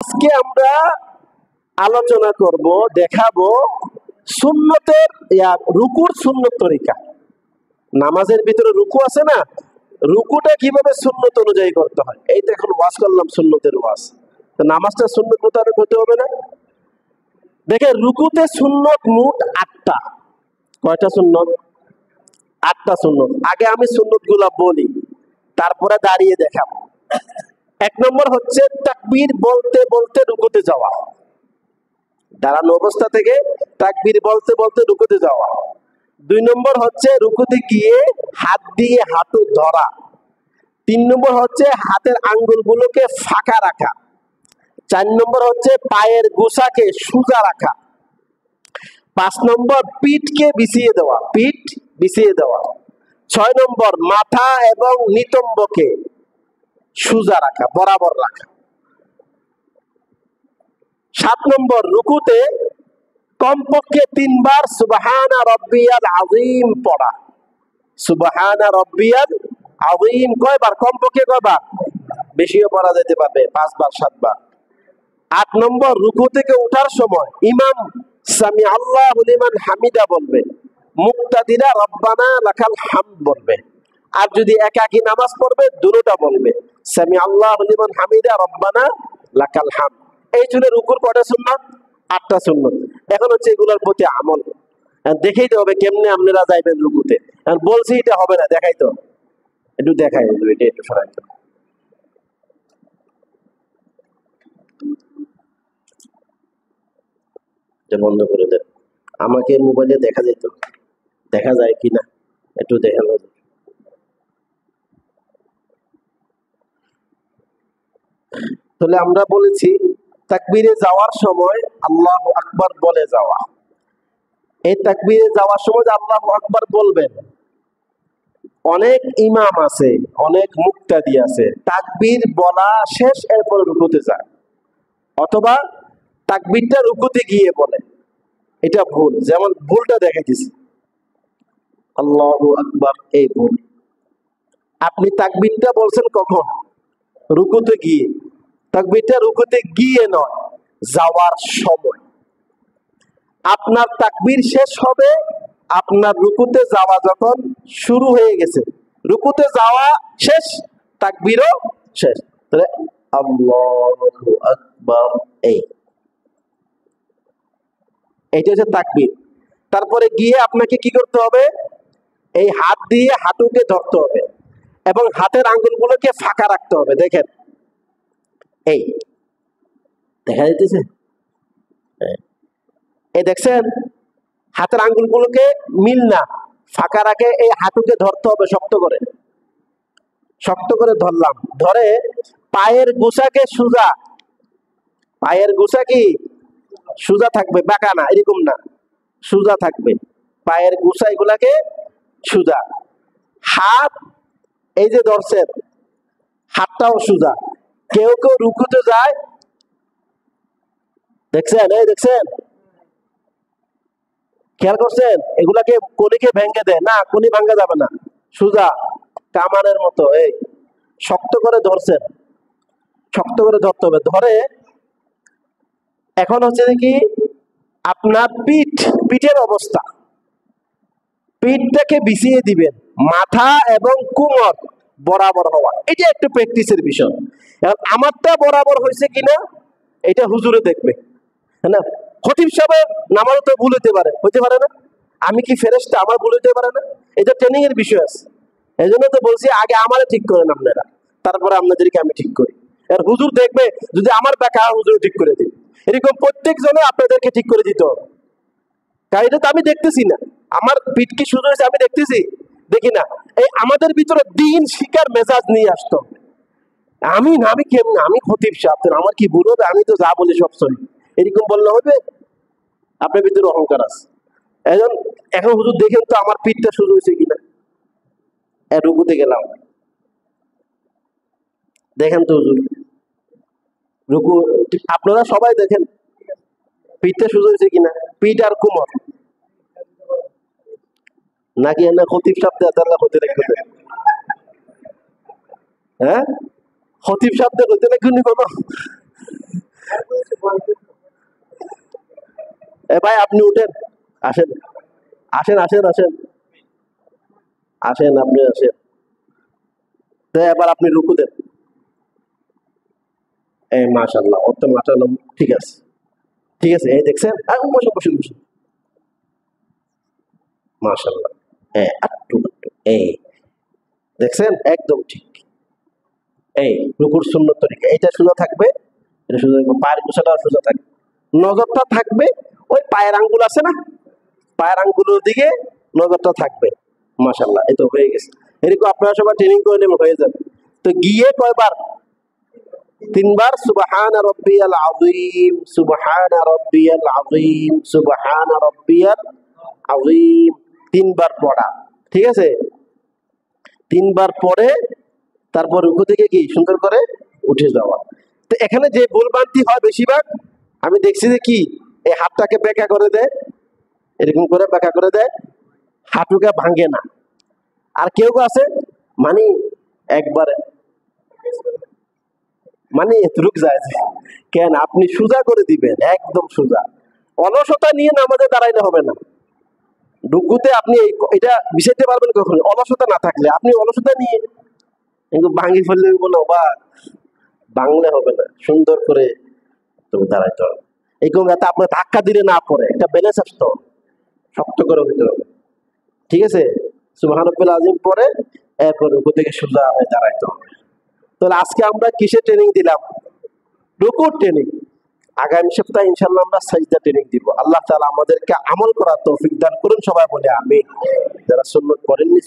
আজকে আমরা আলোচনা করব, দেখাবো সুন্নতের রুকুর সুন্নত তরিকা। নামাজের ভিতরে রুকু আছে না, রুকুটা কিভাবে সুন্নত অনুযায়ী করতে হয়। এই তো এখন ওয়াজ করলাম, সুন্নতের ওয়াজ। তো নামাজটা সুন্নত মোতাবেক হতে হবে না? দেখেন, রুকুতে সুন্নত মোট 8টা। কয়টা সুন্নত? 8টা সুন্নত। আগে আমি সুন্নত গুলা বলি, তারপরে দাঁড়িয়ে দেখাবো। 1 নম্বর হচ্ছে তাকবীর বলতে বলতে রুকুতে যাওয়া। দাঁড়ানো অবস্থা থেকে তাকবীর বলতে বলতে রুকুতে যাওয়া। 2 নম্বর হচ্ছে রুকুতে গিয়ে হাত দিয়ে হাঁটু ধরা। 3 নম্বর হচ্ছে হাতের আঙ্গুলগুলোকে ফাঁকা রাখা। 4 নম্বর হচ্ছে পায়ের গোছাকে সোজা রাখা। 5 নম্বর পিঠকে বিছিয়ে দেওয়া, পিঠ বিছিয়ে দেওয়া। 6 নম্বর মাথা এবং নিতম্বকে সোজা রাখা, বরাবর রাখা। 7 নম্বর রুকুতে কমপক্ষে 3 বার সুবহানা রাব্বিয়াল আযীম পড়া। সুবহানা রাব্বিয়াল আযীম কয়বার? কমপক্ষে কয়বার? বেশিও পড়া যেতে পারবে, 5 বার 7 বার। 8 নম্বর রুকু থেকে ওঠার সময় ইমাম সামি আল্লাহু লিমান হামিদা বলবে, মুক্তাদিরা রব্বানা লাকাল হামদ বলবে। আর যদি একাকী নামাজ পড়বে দুটোটা বলবে, সামি আল্লাহু লিমান হামিদা রব্বানা লাকাল হামদ। এই জন্য রুকুর কয়টা সুন্নাত? 8টা সুন্নাত। এখন হচ্ছে এগুলোর প্রতি আমল। দেখাইতে হবে কেমনে আপনারা যাইবেন রুকুতে। বলছি এটা হবে না, দেখাইতে হবে। একটু দেখাই, এটা একটু সরাইতে হবে। বন্ধ করে দেন, আমাকে মোবাইলে দেখা যেত, দেখা যায় কিনা একটু দেখানো। তাহলে আমরা বলেছি তাকবীরে যাওয়ার সময় আল্লাহু আকবার বলে যাওয়া। এই তাকবীরে যাওয়ার সময় আল্লাহু আকবার বলবেন। অনেক ইমাম আছে, অনেক মুক্তাদি আছে, তাকবীর বলা শেষ এরপর রুকুতে যায়, অথবা তাকবীরটা রুকুতে গিয়ে বলে। এটা ভুল। যেমন ভুলটা দেখাইতেছি, আল্লাহু আকবার, এই ভুল। আপনি তাকবীরটা বলছেন কখন? রুকুতে গিয়ে। তাকবীরটা রুকুতে গিয়ে নয়, যাওয়ার সময়। আপনার তাকবীর শেষ হবে আপনার রুকুতে যাওয়া যখন শুরু হয়ে গেছে। রুকুতে যাওয়া শেষ, তাকবীরও শেষ। তাহলে আল্লাহু আকবার, এইটা হচ্ছে তাকবীর। তারপরে গিয়ে আপনাকে কি করতে হবে? এই হাত দিয়ে হাঁটুকে ধরতে হবে এবং হাতের আঙ্গুলগুলোকে ফাঁকা রাখতে হবে। দেখেন, এই দেখা যাইতেছে, এই দেখছেন হাতের আঙ্গুলগুলোকে মিল না, ফাঁকা রাখে। এই হাঁটুকে ধরতে হবে শক্ত করে, শক্ত করে ধরলাম। ধরে পায়ের গোছাকে সোজা, পায়ের গোছা কি সোজা থাকবে, বাঁকা না, এরকম না, সোজা থাকবে। পায়ের গোছা এগুলাকে সোজা। হাত এই যে ধরছেন, হাতটাও সোজা। কেউ কেউ রুকুতে যায়, দেখছেন, এই দেখছেন, খেয়াল করছেন, এগুলাকে কনিকে ভেঙে দেয় না, কনি ভাঙ্গা যাবে না, সোজা কামানের মতো। এই শক্ত করে ধরছেন, শক্ত করে ধরতে হবে। ধরে এখন হচ্ছে কি আপনার পিঠের অবস্থা, পিঠটাকে বিছিয়ে দিবেন, মাথা এবং কোমর বরাবর হওয়া। এটা একটু প্র্যাকটিসের বিষয়। এখন আমারটা বরাবর হয়েছে কিনা এটা হুজুরে দেখবে, না খতিব সাহেবের নামাজ তো ভুল হতে পারে না। আমি কি ফেরেশতা, আমার ভুল হতে পারে না? এটা ট্রেনিং এর বিষয় আছে। এই জন্য তো বলছি আগে আমারে ঠিক করেন আপনারা, তারপরে আপনাদেরকে আমি ঠিক করি। আর হুজুর দেখবে যদি আমার বেকা, হুজুর ঠিক করে দিন। এরকম প্রত্যেক জনে আপনাদেরকে ঠিক করে দিতে হবে। কারণ এটা তো আমি দেখতেছি না, আমার পিঠ কি শুরু হয়েছে আমি দেখতেছি, দেখি না। এই আমাদের ভিতরে দিন শিকার মেজাজ নিয়ে আসতে হবে। আমি কেমন, আমি খতিব সাহেব, আমার কি ভুল হবে? আমি তো যা বলি সব সহি, এরকম বললে হবে? আপনার ভিতরে অহংকার আছে। এখন হুজুর দেখেন তো আমার পিঠটা শুরু হয়েছে কিনা। রুকুতে গেলাম, দেখেন তো হুজুর রুকু, আপনারা সবাই দেখেন পিঠটা শুরু হয়েছে কিনা, পিঠ আর কোমর নাকি না খতিব সাহেব হতে রাখতে। হ্যাঁ, খতিব সাহেব হতে রাখুন কোনো এ ভাই আপনি উঠেন, আসেন আসেন আসেন আসেন আসেন, আপনি আসেন। তো এবার আপনি রুকু দেন। এই মাশাআল্লাহ, অত মাশাআল্লাহ, ঠিক আছে ঠিক আছে, এই দেখছেন, বসুন বসুন বসুন, মাশাআল্লাহ। হ্যাঁ, একটু একটু, এই দেখছেন, একদম ঠিক। এই রুকুর সুন্নত তরিকা, এটা সোজা থাকবে, এটা সোজা থাকবে, পায়ের গোছাটা সোজা থাকবে, নজরটা থাকবে ওই পায়ের আঙ্গুল আছে না, পায়ের আঙ্গুলের দিকে নজরটা থাকবে। মাশাআল্লাহ, এই তো হয়ে গেছে। এরকম আপনারা সবাই ট্রেনিং করে নেবেন, হয়ে যাবে। তো গিয়ে কয়বার? তিনবার সুবহান রাব্বিয়াল আযীম, সুবহান রাব্বিয়াল আযীম, সুবহান রাব্বিয়াল আযীম, তিনবার পড়া। ঠিক আছে, তিনবার পরে তারপর রুকু থেকে কি সুন্দর করে উঠে যাওয়া। তো এখানে যে ভুলভ্রান্তি হয় বেশিরভাগ, আমি দেখছি যে কি, এই হাতটাকে বেঁকা করে দেয়, এরকম করে বেঁকা করে দেয়, হাঁটুকে ভাঙে না। আর কেউ কেউ আছে মানে একবারে মানে এতটুক যায় যে, কেন আপনি সোজা করে দিবেন, একদম সোজা। অলসতা নিয়ে নামাজে দাঁড়াইলে হবে না। রুকুতে আপনি এটা বিষাইতে পারবেন কখন? অলসতা না থাকলে। আপনি অলসতা নিয়ে কিন্তু ভাঙি ফেললে বলো বা বাংলা হবে না, সুন্দর করে তুমি দাঁড়াইতে হবে। এই কোন যাতে আপনার ধাক্কা দিলে না পড়ে, একটা ব্যালেন্স আসতে হবে, শক্ত করে হইতে হবে। ঠিক আছে, সুবহানাল্লাহিল আযীম পরে এরপর রুকু থেকে সোজা হয়ে দাঁড়াইতে হবে। তাহলে আজকে আমরা কিসের ট্রেনিং দিলাম? রুকুর ট্রেনিং। আগামী সপ্তাহে ইনশাআল্লাহ আমরা সাজদা ট্রেনিং দিব। আল্লাহ তাআলা আমাদেরকে আমল করার তৌফিক দান করুন, সবাই বলে আমিন। যারা সুন্নাত করেননি